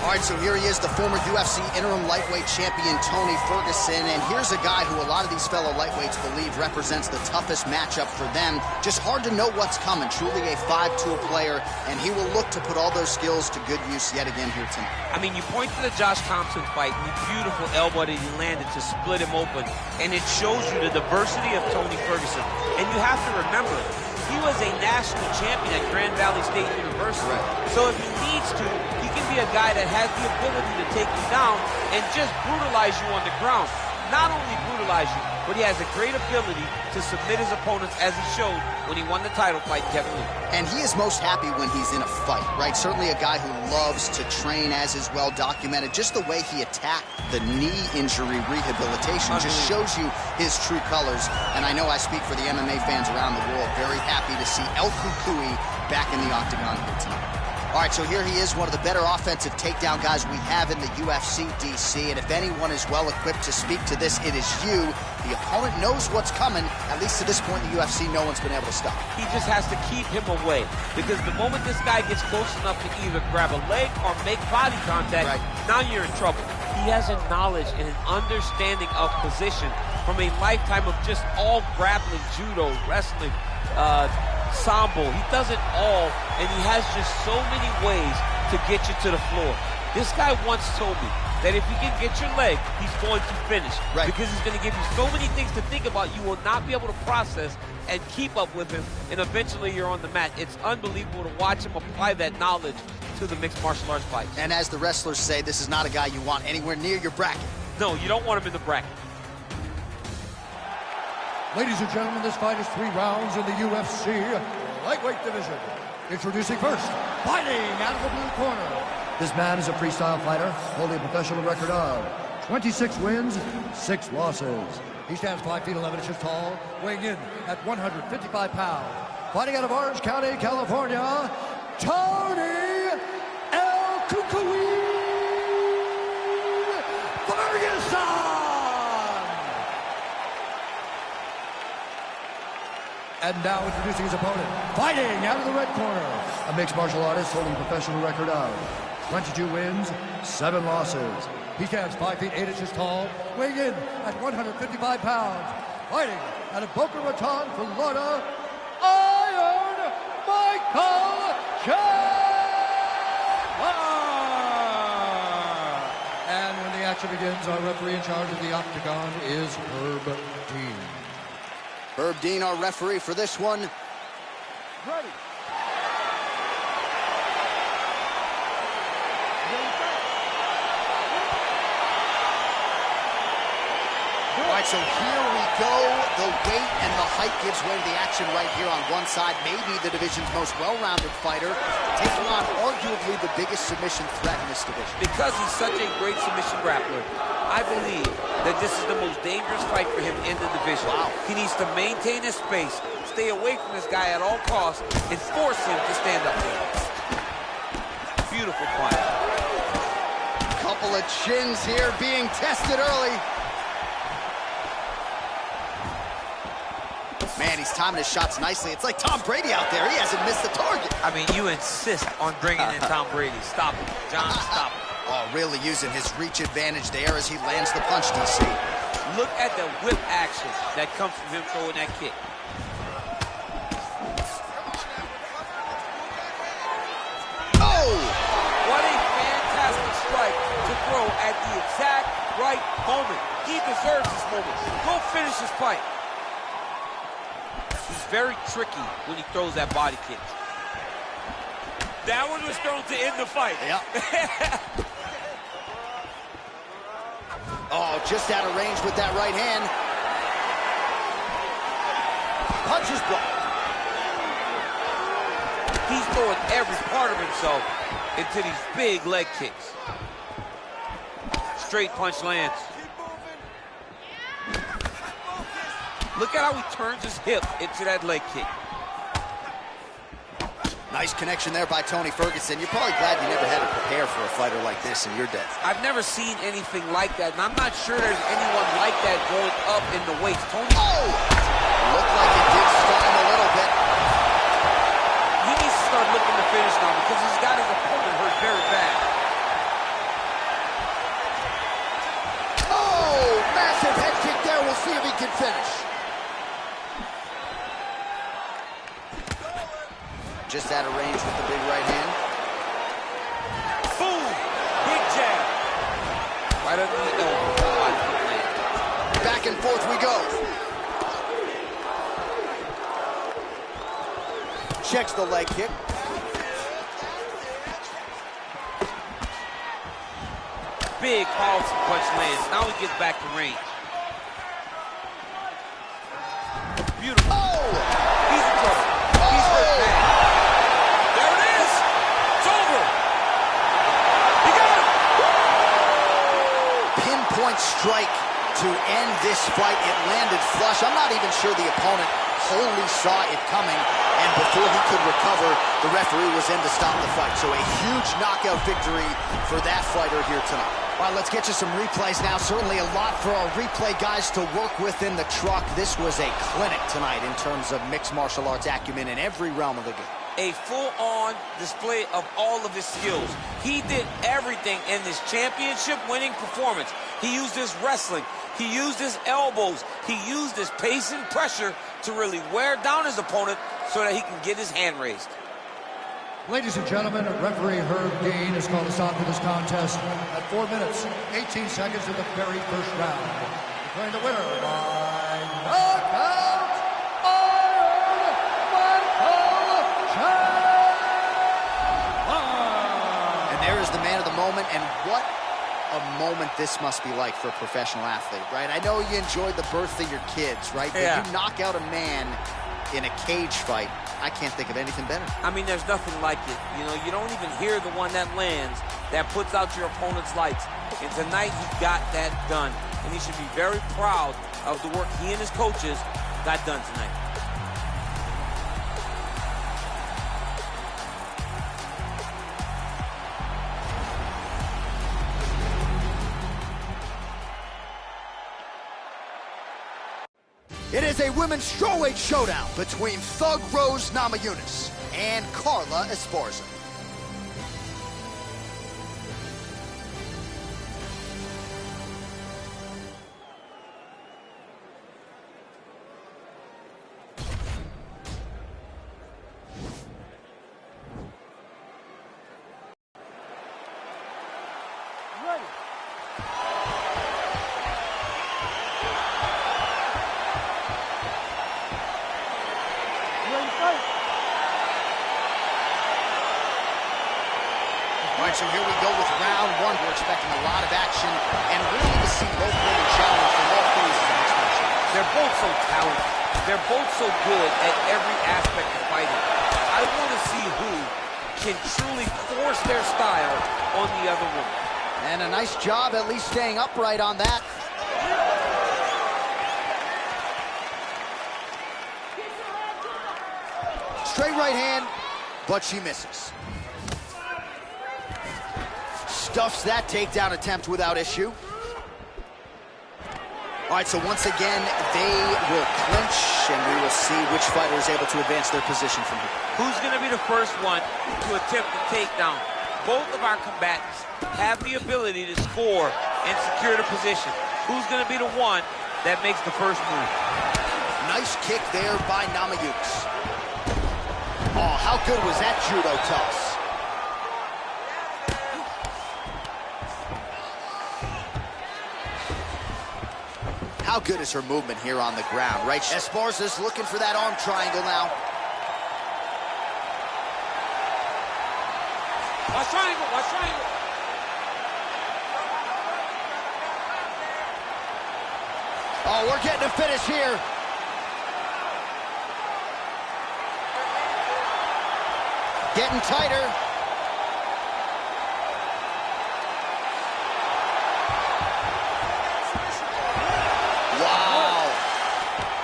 All right, so here he is, the former UFC interim lightweight champion, Tony Ferguson. And here's a guy who a lot of these fellow lightweights believe represents the toughest matchup for them. Just hard to know what's coming. Truly a five-tool player, and he will look to put all those skills to good use yet again here tonight. I mean, you point to the Josh Thompson fight, and the beautiful elbow that he landed to split him open. And it shows you the diversity of Tony Ferguson. And you have to remember, he was a national champion at Grand Valley State University. Right. So if he needs to, he can be a guy that has the ability to take you down and just brutalize you on the ground. Not only brutalize you, but he has a great ability to submit his opponents, as he showed when he won the title fight, Kevin Lee. And he is most happy when he's in a fight, right? Certainly a guy who loves to train, as is well documented. Just the way he attacked the knee injury rehabilitation just shows you his true colors. And I know I speak for the MMA fans around the world. Very happy to see El Cucuy back in the octagon here tonight. All right, so here he is, one of the better offensive takedown guys we have in the UFC, DC. And if anyone is well-equipped to speak to this, it is you. The opponent knows what's coming. At least to this point in the UFC, no one's been able to stop. He just has to keep him away. Because the moment this guy gets close enough to either grab a leg or make body contact, now you're in trouble. He has a knowledge and an understanding of position from a lifetime of just all grappling, judo, wrestling, sambo. He does it all, and he has just so many ways to get you to the floor. This guy once told me that if he can get your leg, he's going to finish. Because he's going to give you so many things to think about, you will not be able to process and keep up with him, and eventually you're on the mat. It's unbelievable to watch him apply that knowledge to the mixed martial arts fights. And as the wrestlers say, this is not a guy you want anywhere near your bracket. No, you don't want him in the bracket. Ladies and gentlemen, this fight is 3 rounds in the UFC lightweight division. Introducing first, fighting out of the blue corner. This man is a freestyle fighter, holding a professional record of 26 wins, 6 losses. He stands 5 feet 11 inches tall, weighing in at 155 pounds. Fighting out of Orange County, California, Tony El Cucuy Ferguson! And now introducing his opponent, fighting out of the red corner, a mixed martial artist holding a professional record of 22 wins, 7 losses. He stands 5 feet 8 inches tall, weighing in at 155 pounds. Fighting out of Boca Raton, Florida, Iron Michael Chandler! And when the action begins, our referee in charge of the octagon is Herb Dean. Herb Dean, our referee for this one. Ready. All right, so here we go. The weight and the height gives way to the action right here on one side. Maybe the division's most well-rounded fighter, taking on arguably the biggest submission threat in this division. Because he's such a great submission grappler, I believe that this is the most dangerous fight for him in the division. Wow. He needs to maintain his space, stay away from this guy at all costs, and force him to stand up there. Beautiful fight. Couple of chins here being tested early. Man, he's timing his shots nicely. It's like Tom Brady out there. He hasn't missed the target. I mean, you insist on bringing in Tom Brady. Stop him, John, stop him. Oh, really using his reach advantage there as he lands the punch, DC. Look at the whip action that comes from him throwing that kick. Oh! What a fantastic strike to throw at the exact right moment. He deserves this moment. Go finish this fight. He's very tricky when he throws that body kick. That one was thrown to end the fight. Yep. Oh, just out of range with that right hand. Punches blocked. He's throwing every part of himself into these big leg kicks. Straight punch lands. Look at how he turns his hip into that leg kick. Nice connection there by Tony Ferguson. You're probably glad you never had to prepare for a fighter like this in your day. I've never seen anything like that, and I'm not sure there's anyone like that going up in the weights. Tony. Oh! Looked like it did stun him a little bit. He needs to start looking to finish now because he's got his opponent hurt very bad. see if he can finish. Just out of range with the big right hand. Boom! Big jab. Right under the elbow. Back and forth we go. Checks the leg kick. Big powerful punch lands. Now he gets back to range. Beautiful. Oh! He's in trouble. He's hurt bad. There it is. It's over. He got it. Pinpoint strike to end this fight. It landed flush. I'm not even sure the opponent wholly saw it coming, and before he could recover, the referee was in to stop the fight. So a huge knockout victory for that fighter here tonight. All right, let's get you some replays now. Certainly a lot for our replay guys to work with in the truck. This was a clinic tonight in terms of mixed martial arts acumen in every realm of the game. A full-on display of all of his skills. He did everything in this championship-winning performance. He used his wrestling. He used his elbows. He used his pace and pressure to really wear down his opponent so that he can get his hand raised. Ladies and gentlemen, referee Herb Dean has called us on for this contest at 4 minutes, 18 seconds of the very first round. Declaring the winner by knockout, Iron Michael Chandler. And there is the man of the moment, and what a moment this must be like for a professional athlete, right? I know you enjoyed the birth of your kids, right? Yeah. But you knock out a man in a cage fight, I can't think of anything better. I mean, there's nothing like it. You know, you don't even hear the one that lands, that puts out your opponent's lights. And tonight, he got that done. And he should be very proud of the work he and his coaches got done tonight. It is a women's strawweight showdown between Thug Rose Namajunas and Carla Esparza. All right, so here we go with round one. We're expecting a lot of action, and we're going to see both women challenge from all phases of mixed martial arts. They're both so talented. They're both so good at every aspect of fighting. I want to see who can truly force their style on the other woman. And a nice job at least staying upright on that. Straight right hand, but she misses. Stuffs that takedown attempt without issue. All right, so once again, they will clinch, and we will see which fighter is able to advance their position from here. Who's going to be the first one to attempt the takedown? Both of our combatants have the ability to score and secure the position. Who's going to be the one that makes the first move? Nice kick there by Namajunas. Oh, how good was that judo toss? How good is her movement here on the ground, right? Esparza's looking for that arm triangle now. Watch triangle, watch triangle. Oh, we're getting a finish here. Getting tighter.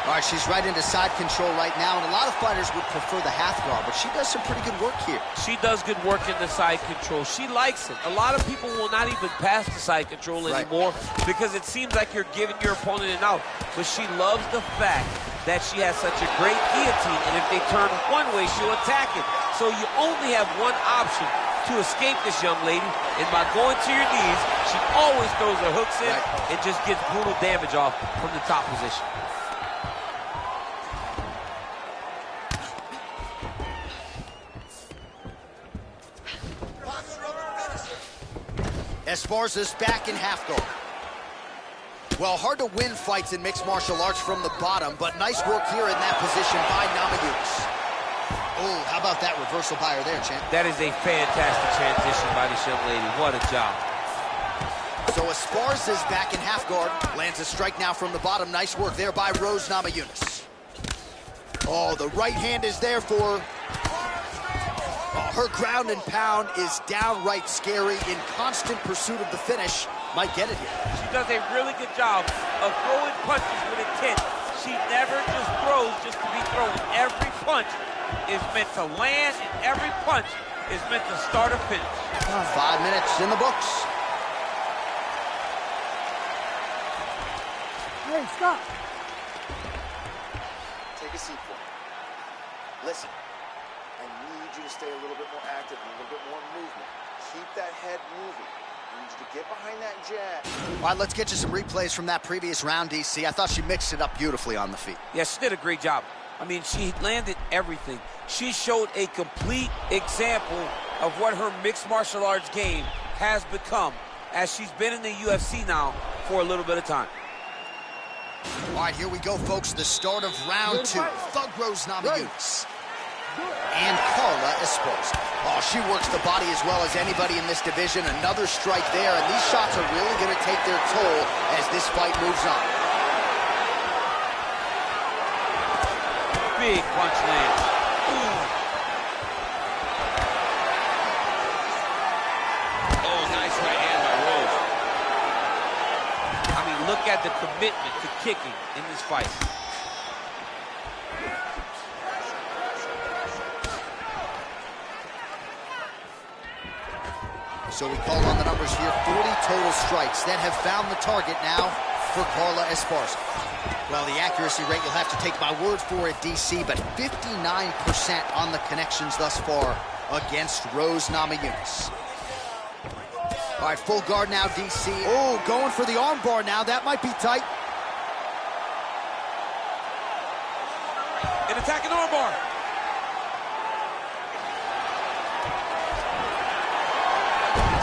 All right, she's right into side control right now, and a lot of fighters would prefer the half guard, but she does some pretty good work here. She does good work in the side control. She likes it. A lot of people will not even pass the side control anymore because it seems like you're giving your opponent an out. But she loves the fact that she has such a great guillotine, and if they turn one way, she'll attack it. So you only have one option to escape this young lady, and by going to your knees, she always throws her hooks in and just gets brutal damage off from the top position. Esparza's back in half guard. Well, hard to win fights in mixed martial arts from the bottom, but nice work here in that position by Namajunas. Oh, how about that reversal by her there, champ? That is a fantastic transition by this young lady. What a job. So Esparza's back in half guard. Lands a strike now from the bottom. Nice work there by Rose Namajunas. Oh, the right hand is there for her. Oh, her ground and pound is downright scary. In constant pursuit of the finish. Might get it here. She does a really good job of throwing punches with intent. She never just throws just to be thrown. Every punch is meant to land, and every punch is meant to start or finish. 5 minutes in the books. Hey, stop. Take a seat for me. Listen, I need you to stay a little bit more active and a little bit more movement. Keep that head moving. I need you to get behind that jab. All right, let's get you some replays from that previous round, DC. I thought she mixed it up beautifully on the feet. Yeah, she did a great job. I mean, she landed everything. She showed a complete example of what her mixed martial arts game has become as she's been in the UFC now for a little bit of time. All right, here we go, folks. The start of round 2. Thug Rose Namajunas and Carla Esparza. Oh, she works the body as well as anybody in this division. Another strike there, and these shots are really going to take their toll as this fight moves on. Big punch lands. Oh, nice right hand by Rose. I mean, look at the commitment to kicking in this fight. So we call on the numbers here. 40 total strikes that have found the target now for Carla Esparza. Well, the accuracy rate, you'll have to take my word for it, DC, but 59% on the connections thus far against Rose Namajunas. All right, full guard now, DC. Oh, going for the arm bar now. That might be tight. An attacking arm bar.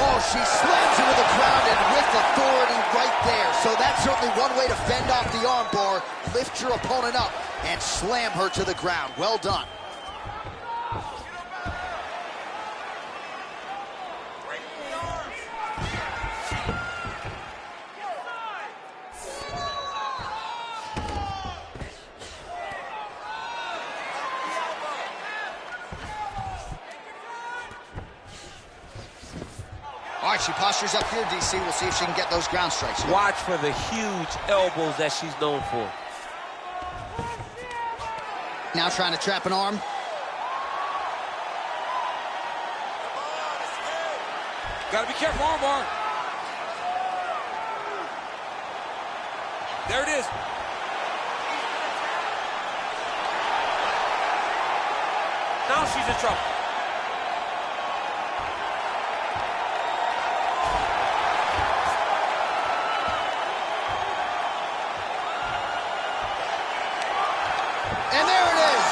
Oh, she slams it to the ground and with authority right there. So that's certainly one way to fend off the arm bar. Lift your opponent up and slam her to the ground. Well done. All right, she postures up here, DC. We'll see if she can get those ground strikes. Watch for the huge elbows that she's known for. Now trying to trap an arm. Gotta be careful, arm bar. There it is. Now she's in trouble. And there it is.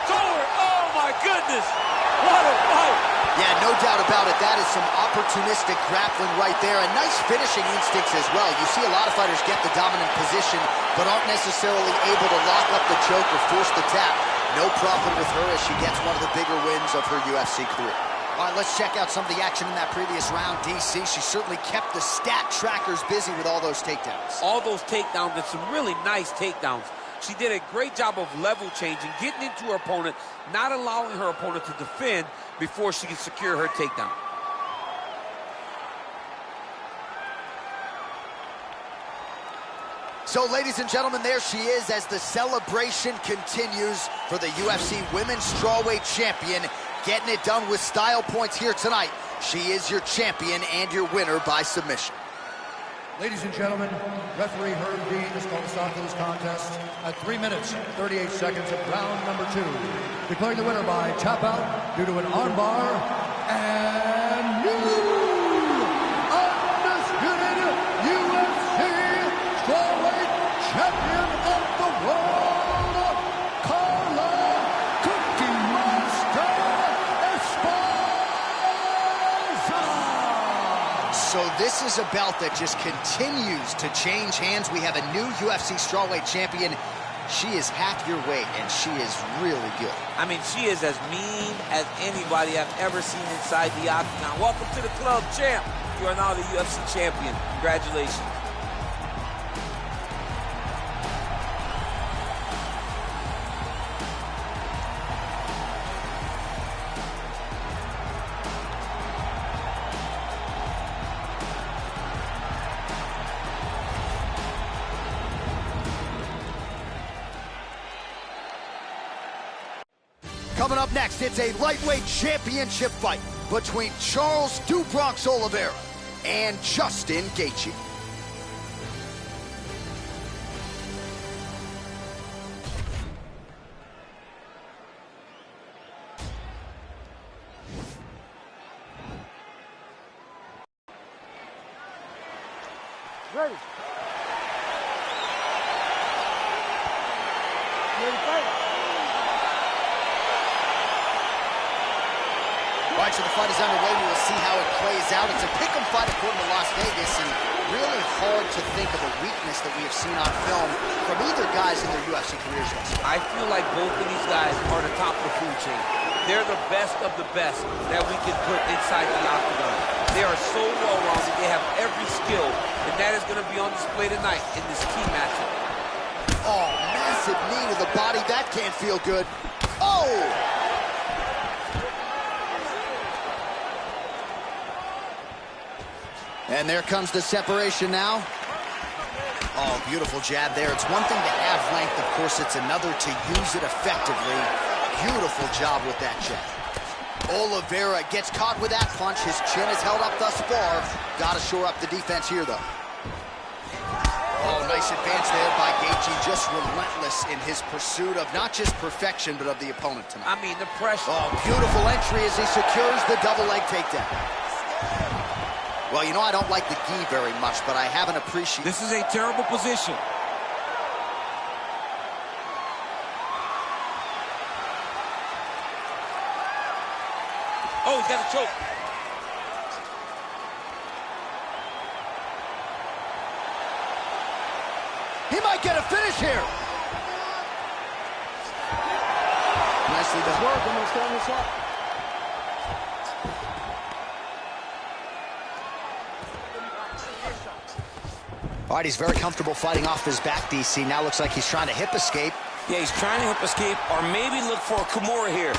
Forward. Oh my goodness. What a fight. Yeah, no doubt about it. That is some opportunistic grappling right there, and nice finishing instincts as well. You see a lot of fighters get the dominant position, but aren't necessarily able to lock up the choke or force the tap. No problem with her as she gets one of the bigger wins of her UFC career. All right, let's check out some of the action in that previous round, DC. She certainly kept the stat trackers busy with all those takedowns. All those takedowns, and some really nice takedowns. She did a great job of level changing, getting into her opponent, not allowing her opponent to defend before she can secure her takedown. So, ladies and gentlemen, there she is as the celebration continues for the UFC Women's Strawweight Champion, getting it done with style points here tonight. She is your champion and your winner by submission. Ladies and gentlemen, referee Herb Dean has called a stop to this contest at 3 minutes, 38 seconds of round number 2. Declaring the winner by tap out due to an armbar and So this is a belt that just continues to change hands. We have a new UFC strawweight champion. She is half your weight, and she is really good. I mean, she is as mean as anybody I've ever seen inside the octagon. Welcome to the club, champ. You are now the UFC champion. Congratulations. Coming up next, it's a lightweight championship fight between Charles Dubronx Oliveira and Justin Gaethje. Ready. Ready, fight. All right, so the fight is underway. We will see how it plays out. It's a pick'em fight according to Las Vegas, and really hard to think of a weakness that we have seen on film from either guys in their UFC careers. I feel like both of these guys are the top of the food chain. They're the best of the best that we can put inside the octagon. They are so well-rounded. They have every skill, and that is going to be on display tonight in this key matchup. Oh, massive knee to the body. That can't feel good. Oh! And there comes the separation now. Oh, beautiful jab there. It's one thing to have length. Of course, it's another to use it effectively. Beautiful job with that jab. Oliveira gets caught with that punch. His chin is held up thus far. Got to shore up the defense here, though. Oh, nice advance there by Gaethje. Just relentless in his pursuit of not just perfection, but of the opponent tonight. I mean, the pressure. Oh, beautiful entry as he secures the double leg takedown. Well, you know, I don't like the gi very much, but I have an appreciation. This is a terrible position. Oh, he's got a choke. He might get a finish here. Nicely done. Work, I'm gonna stand this up. All right, he's very comfortable fighting off his back, DC. Now looks like he's trying to hip escape. Yeah, he's trying to hip escape or maybe look for a Kimura here.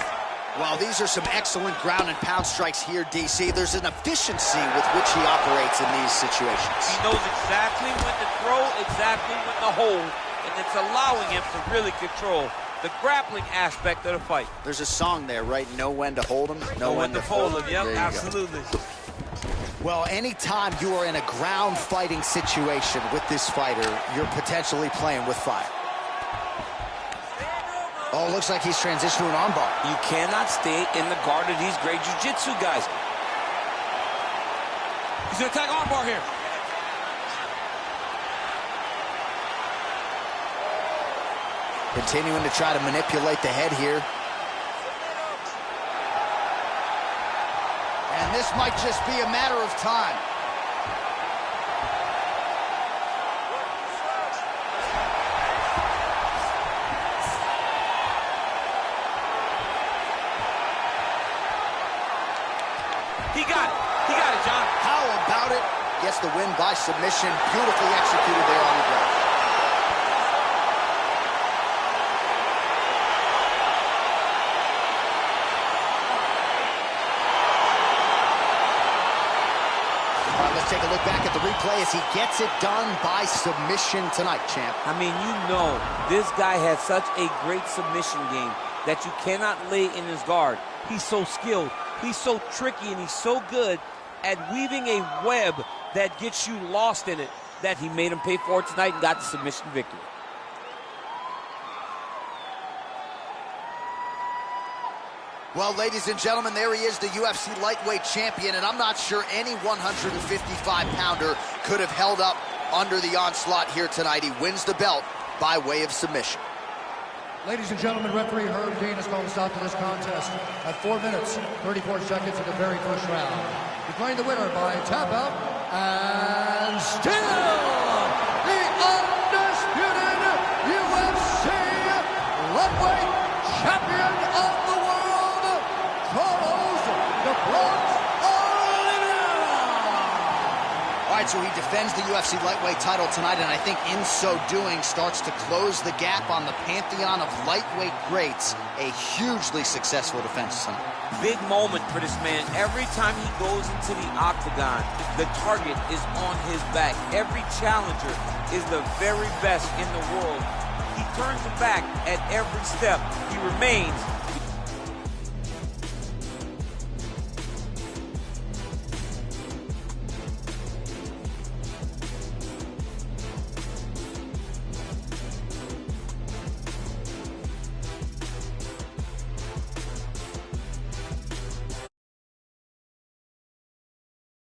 Well, these are some excellent ground and pound strikes here, DC. There's an efficiency with which he operates in these situations. He knows exactly when to throw, exactly when to hold, and it's allowing him to really control the grappling aspect of the fight. There's a song there, right? Know when to hold him, know when to fold him. Yep, absolutely. Well, anytime you are in a ground fighting situation with this fighter, you're potentially playing with fire. Oh, looks like he's transitioned to an armbar. You cannot stay in the guard of these great jiu-jitsu guys. He's gonna attack armbar here. Continuing to try to manipulate the head here. And this might just be a matter of time. He got it, John. How about it? Gets the win by submission. Beautifully executed there on the ground. All right, let's take a look back at the replay as he gets it done by submission tonight, champ. I mean, you know, this guy has such a great submission game that you cannot lay in his guard. He's so skilled. He's so tricky, and he's so good at weaving a web that gets you lost in it that he made him pay for it tonight and got the submission victory. Well, ladies and gentlemen, there he is, the UFC lightweight champion, and I'm not sure any 155-pounder could have held up under the onslaught here tonight. He wins the belt by way of submission. Ladies and gentlemen, referee Herb Dean has called a stop to this contest at 4 minutes, 34 seconds of the very first round. Declaring the winner by tap out, And still, the undisputed UFC lightweight champion of the world, Carlos the Bronx Oliveira. All right, so he defends the UFC lightweight title tonight, and I think in so doing starts to close the gap on the pantheon of lightweight greats. A hugely successful defense tonight. Big moment for this man. Every time he goes into the octagon, the target is on his back. Every challenger is the very best in the world. He turns him back at every step. He remains